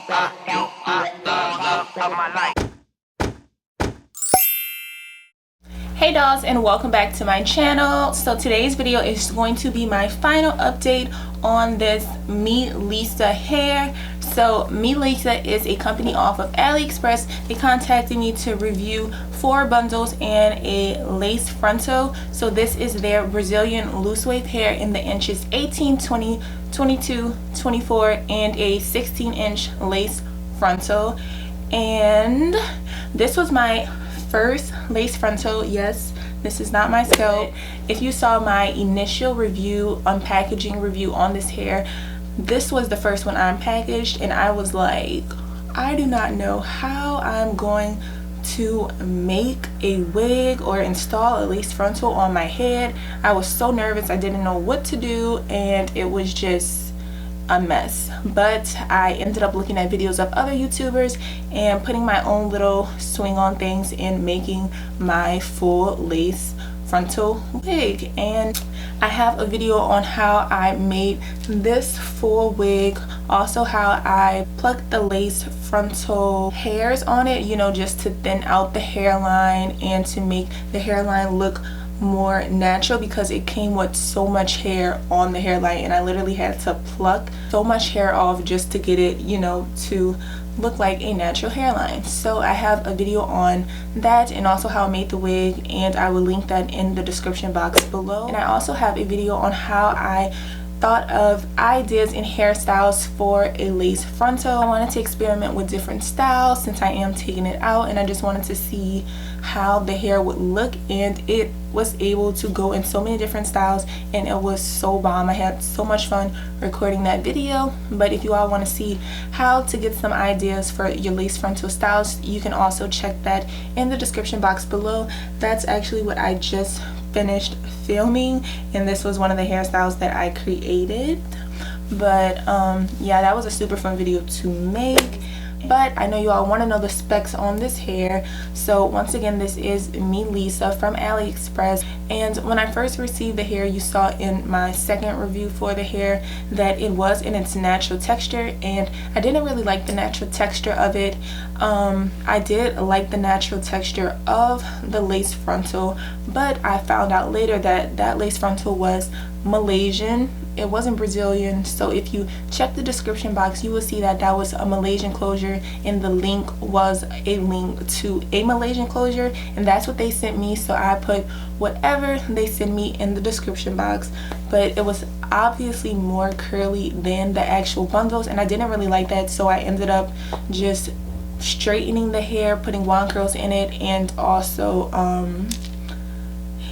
Hey dolls, and welcome back to my channel. So today's video is going to be my final update on this Me Lisa hair. So Me Lisa is a company off of Aliexpress. They contacted me to review 4 bundles and a lace frontal. So this is their Brazilian loose wave hair in the inches 18, 20, 22, 24, and a 16-inch lace frontal. And this was my first lace frontal. Yes, this is not my scalp. If you saw my initial review, unpackaging review on this hair, this was the first one I unpackaged, and I was like, I do not know how I'm going to make a wig or install a lace frontal on my head. I was so nervous. I didn't know what to do, and it was just a mess. But I ended up looking at videos of other YouTubers and putting my own little swing on things and making my full lace frontal wig. And I have a video on how I made this full wig, also how I plucked the lace frontal hairs on it, you know, just to thin out the hairline and to make the hairline look more natural, because it came with so much hair on the hairline and I literally had to pluck so much hair off just to get it, you know, to look like a natural hairline. So I have a video on that and also how I made the wig, and I will link that in the description box below. And I also have a video on how I thought of ideas and hairstyles for a lace frontal. I wanted to experiment with different styles since I am taking it out, and I just wanted to see how the hair would look, and it was able to go in so many different styles and it was so bomb. I had so much fun recording that video. But if you all want to see how to get some ideas for your lace frontal styles, you can also check that in the description box below. That's actually what I just finished filming, and this was one of the hairstyles that I created. But yeah, that was a super fun video to make. But I know you all want to know the specs on this hair. So once again, this is Me Lisa from Aliexpress. And when I first received the hair, you saw in my second review for the hair that it was in its natural texture, and I didn't really like the natural texture of it. I did like the natural texture of the lace frontal, but I found out later that that lace frontal was Malaysian. It wasn't Brazilian. So if you check the description box, you will see that that was a Malaysian closure, and the link was a link to a Malaysian closure, and that's what they sent me. So I put whatever they sent me in the description box, but it was obviously more curly than the actual bundles, and I didn't really like that. So I ended up just straightening the hair, putting wand curls in it, and also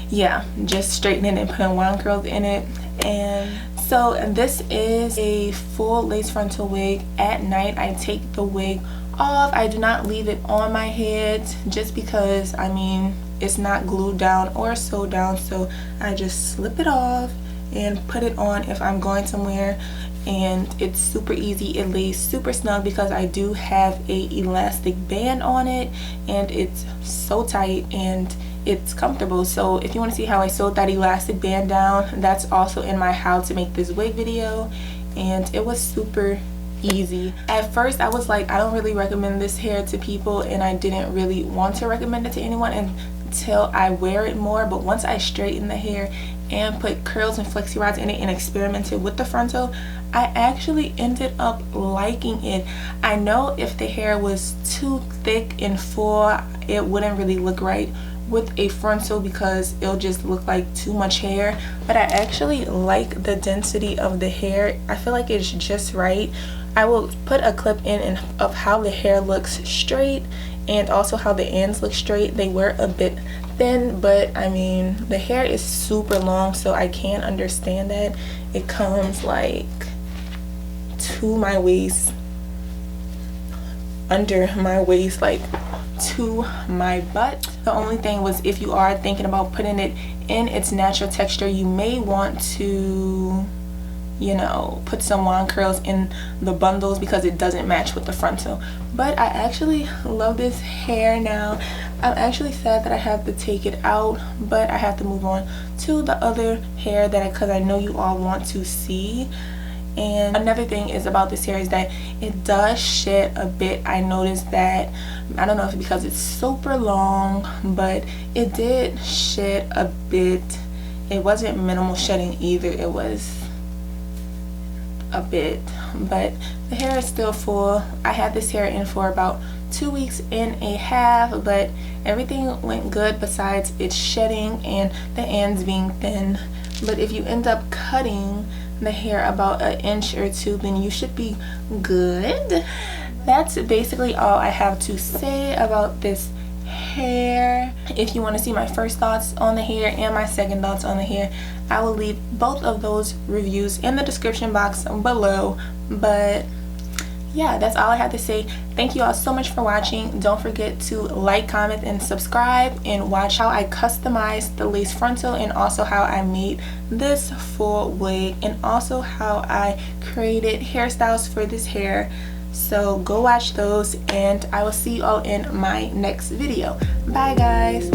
yeah, just straightening and putting wand curls in it. And so this is a full lace frontal wig. At night I take the wig off. I do not leave it on my head just because, I mean, it's not glued down or sewed down, so I just slip it off and put it on if I'm going somewhere. And it's super easy. It lays super snug because I do have a elastic band on it, and it's so tight and it's comfortable. So if you want to see how I sewed that elastic band down, that's also in my how to make this wig video, and it was super easy. At first I was like, I don't really recommend this hair to people, and I didn't really want to recommend it to anyone until I wear it more. But once I straightened the hair and put curls and flexi rods in it and experimented with the frontal, I actually ended up liking it. I know if the hair was too thick and full, it wouldn't really look right with a frontal because it'll just look like too much hair, but I actually like the density of the hair. I feel like it's just right. I will put a clip in of how the hair looks straight and also how the ends look straight. They were a bit thin, but I mean, the hair is super long, so I can understand that. It comes like to my waist, under my waist, like to my butt. The only thing was, if you are thinking about putting it in its natural texture, you may want to, you know, put some wand curls in the bundles because it doesn't match with the frontal. But I actually love this hair now. I'm actually sad that I have to take it out, but I have to move on to the other hair that because I know you all want to see. And another thing is about this hair is that it does shed a bit. I noticed that, I don't know if it's because it's super long, but it did shed a bit. It wasn't minimal shedding either, it was a bit, but the hair is still full. I had this hair in for about 2 weeks and a half, but everything went good besides its shedding and the ends being thin. But if you end up cutting the hair about an inch or two, then you should be good. That's basically all I have to say about this hair. If you want to see my first thoughts on the hair and my second thoughts on the hair, I will leave both of those reviews in the description box below. But yeah, that's all I have to say. Thank you all so much for watching. Don't forget to like, comment, and subscribe, and watch how I customized the lace frontal, and also how I made this full wig, and also how I created hairstyles for this hair. So go watch those, and I will see you all in my next video. Bye guys.